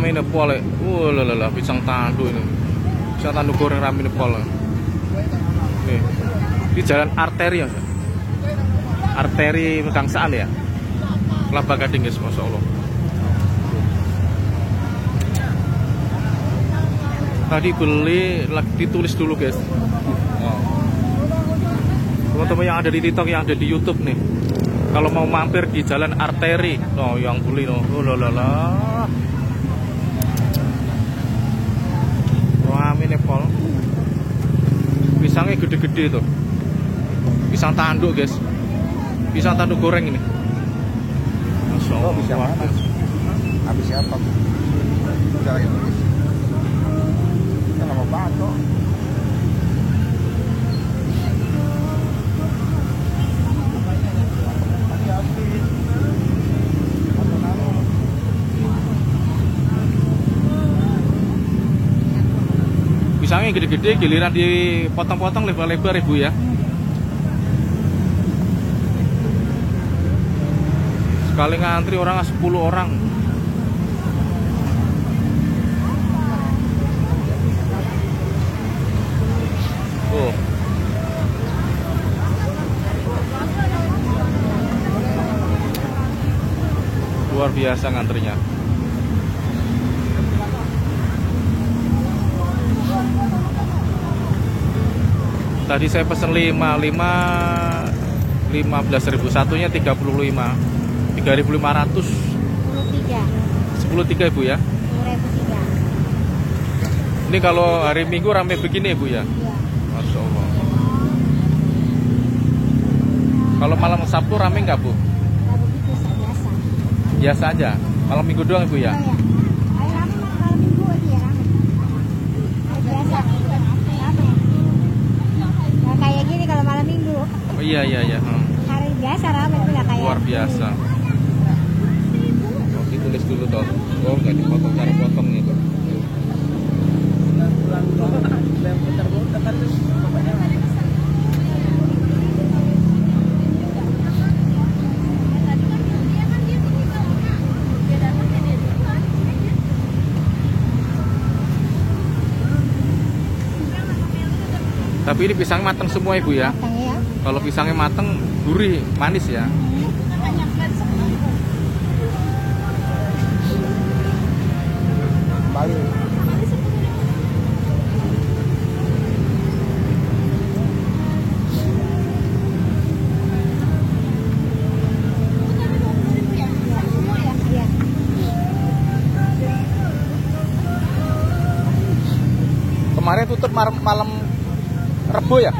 rame ini pol. Lala, pisang tanduk ini. Pisang tanduk goreng rame ini pol. Nih, di jalan arteri ya. Arteri Pegangsaan ya. Kelapa Gading guys, masya Allah. Tadi beli, ditulis dulu guys. Teman-teman yang ada di TikTok, yang ada di YouTube nih, kalau mau mampir di jalan arteri, yang beli lala. Wah, ini pol. Pisangnya gede-gede tuh. Pisang tanduk guys. Pisang tanduk goreng ini. Masya Allah. Bisa mana? Habis siapa? Udah itu. Lama banget kok. Pisangnya gede-gede, giliran dipotong-potong lebar-lebar ibu ya. Sekali ngantri orang 10 orang. Oh. Luar biasa ngantrinya. Tadi saya pesen 15.000, satunya 35. 3.500. 10.3 ibu ya. 10.3. Ini kalau hari Minggu rame begini ibu ya. Masya Allah. Kalau malam Sabtu rame nggak bu? Nggak begitu, biasa. Biasa aja. Malam Minggu doang ibu ya. Rame malam Minggu aja rame. Biasa. Rame. Nggak kayak gini kalau malam Minggu. Oh, iya. Hari biasa rame, tapi nggak kayak. Luar biasa. Oh, ditulis dulu toh. Oh, nggak dipotong cara potong nih tuh. Tapi ini pisang matang semua ibu ya. Matang ya. Kalau pisangnya matang, gurih, manis ya. Balik. Kemarin tutup malam Rebo ya?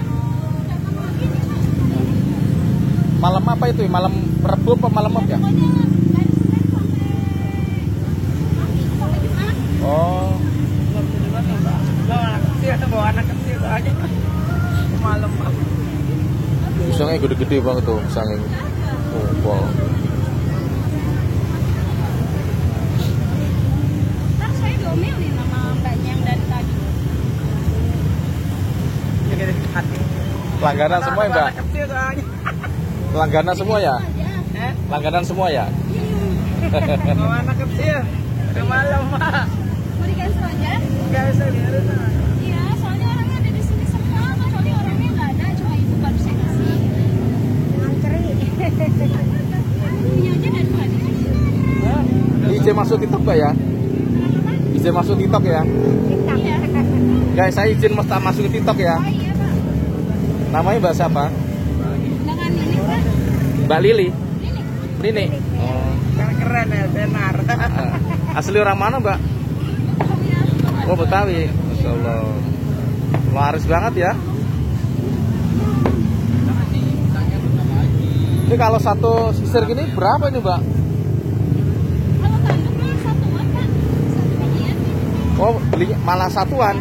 Malam apa itu? Malam Rebo apa malam apa ya? Oh. Bawa anak kecil aja. Malam. Pisangnya gede-gede banget tuh pisangnya. Oh, wow. Ntar saya diomelin sama mbaknya yang dari tadi. Langganan semua ya mbak? Langganan semua ya? Langganan semua ya? Bawa anak kecil. Udah malam mak. Mau diganti aja? Enggak bisa lihat. Iya, soalnya orangnya ada di sini semua. Kecuali orangnya nggak ada, cuma ibu baru saya kasih. Ngantri. Punya aja dari tadi. Izin masuk TikTok mbak ya? Izin masuk TikTok ya? TikTok. Iya. Guys, saya izin masuk ke TikTok ya? Oh iya pak. Namanya mbak siapa? Dengan ini pak. Mbak Lili? Ini. Lini? Oh. Keren ya, benar. Asli orang mana mbak? Oh Betawi. Masya Allah. Laris banget ya. Ini kalau satu sisir gini berapa ini mbak? Kalau tanduknya satuan pak. Satu bagian. Oh beli malah satuan.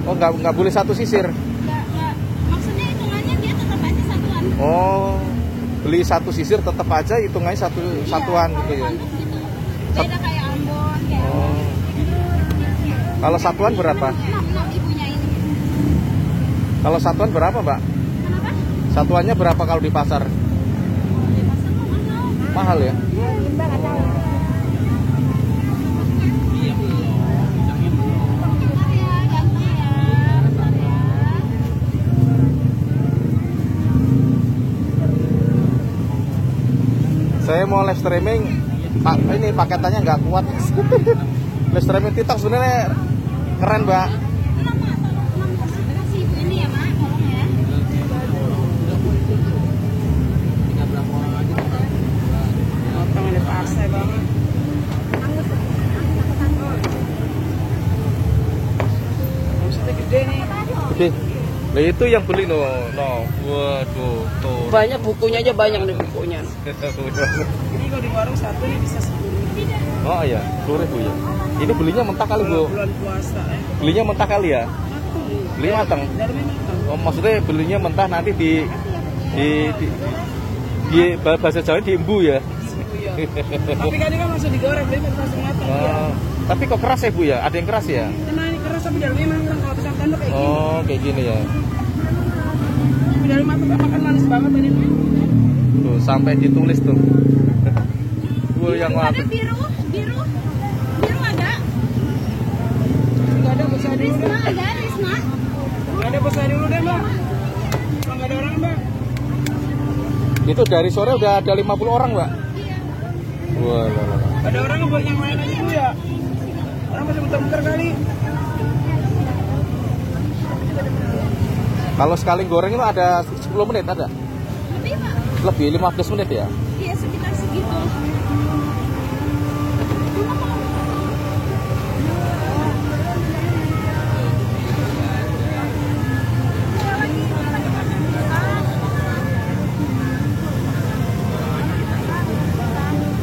Oh nggak boleh satu sisir. Nggak. Maksudnya hitungannya dia tetap aja satuan. Oh beli satu sisir tetap aja hitungannya satuan gitu ya. Tanduk gitu. Beda kayak Ambon kayak. Oh. Kalau satuan berapa? 6 ibunya ini. Kalau satuan berapa mbak? Kenapa? Satuannya berapa kalau di pasar? Di pasar mahal. Mahal ya? Mbak nggak tahu. Saya mau live streaming, Pak, ini paketannya nggak kuat. Live streaming TikTok sebenarnya keren, Mbak. Gede. Nah itu yang beli no. Waduh, tuh. Banyak bukunya aja, banyak nih bukunya. Ini kalau di warung satu ini bisa 10.000. Oh iya, 10.000 ya. Ini belinya mentah kali, Bu. Bulan puasa ya. Belinya mentah kali ya. Beli matang. Dalamnya matang. Oh, maksudnya belinya mentah nanti di bahasa Jawa diembu ya. Iya. Tapi kan ini kan langsung digoreng, beli langsung matang. Iya. Tapi kok keras ya, Bu ya? Ada yang keras ya? Nah ini keras tapi dalamnya matang. Kalau pisang tanduk kayak gini. Oh, kayak gini ya. Tapi dalamnya matang makan manis banget ini. Tuh, sampai ditulis tuh. Gue yang Ada biru ada. Enggak ada besar dulu deh. Risma ada, Risma. Enggak ada besar dulu deh, Mbak. Kalau enggak ada orang, Mbak. itu dari sore udah ada 50 orang, Mbak. Iya. Wah, Ada orang buat yang main aja dulu ya. Orang masih muter-muter kali. Kalau sekali goreng itu ada 10 menit ada? Lebih, Pak. Lebih 15 menit ya? Iya, sekitar segitu.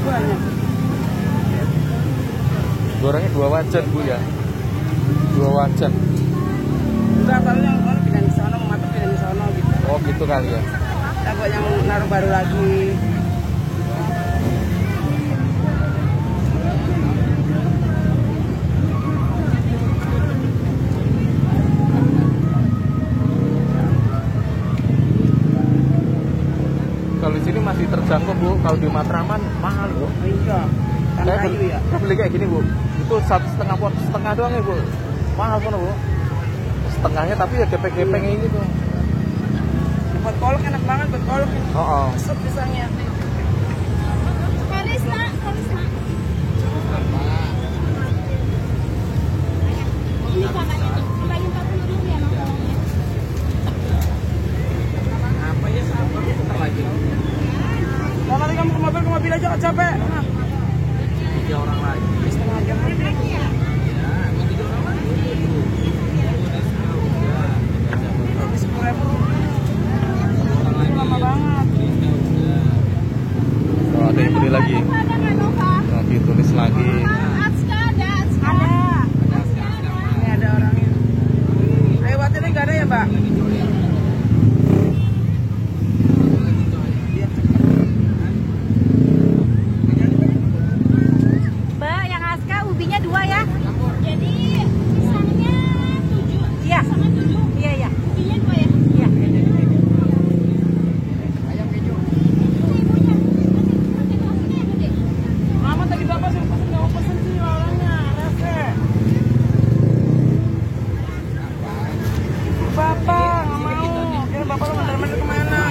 Banyak. Gorengnya 2 wajan, Bu ya. 2 wajan. Enggak, kalau yang orang pindah di sana, mau matok pindah di sana gitu. Oh, gitu kali ya. Takut yang naruh baru lagi. Kalau di sini masih terjangkau, Bu. Kalau di Matraman mahal, Bu. Iya. Tanah kayu ya. Saya beli kayak gini, Bu. Itu 1,5 pot setengah doang ya, Bu. Mahal kan, Bu. Setengahnya tapi ya gepeng-gepeng ini tuh. Buat kolak enak banget, buat kolak. Oh. Sup pisangnya. Karisma. Ini kakaknya tuh, kembali 40.000 ya, nongkrongnya. Apa ya sabar bentar lagi. Mau nanti kamu ke mobil aja kok capek. Nah. 3 orang lagi. Setengah jam. Habis 10.000. Lama banget. Oh, ada yang beli lagi. Ada nggak, Nova? Oh, ditulis lagi. Atska ada. Ini ada orangnya. Lewat ini nggak ada ya, Mbak? Mbak, yang Aska ubinya 2 ya. Jadi pisangnya 7. Iya. Pisangnya 7. Iya. Ubinya 2 ya. Iya. Mama tadi bapak suruh pesen, nggak mau pesen sih orangnya. Rese. Bapak nggak mau. Kira bapak lu mandar-mandar kemana?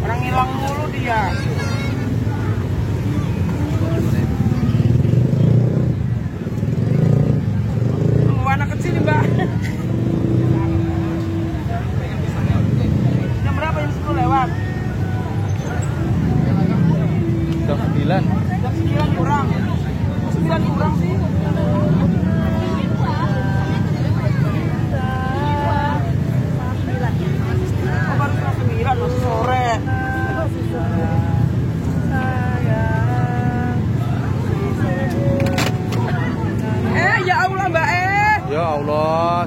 Orang hilang mulu dia. Mau anak kecil nih, Mbak. Jam berapa? Jam 10 lewat. Jam 9. Jam 9 kurang. Kok 9 kurang sih? Oh, baru setengah 9, masih sore. Ya Allah, Mbak. Ya Allah.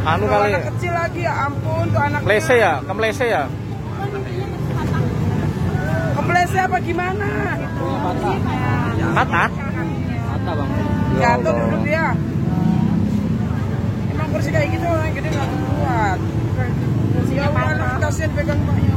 Anu Tuh kali. anak kecil lagi, ya ampun tuh anak. Kelese ya? Kemelese ya? Keplese apa gimana? Patah? Mata bang. Ya Jatuh Allah. duduk dia. Emang kursi kayak gitu orang gede nggak kuat. Ya Allah, anak kasihan pegang paknya.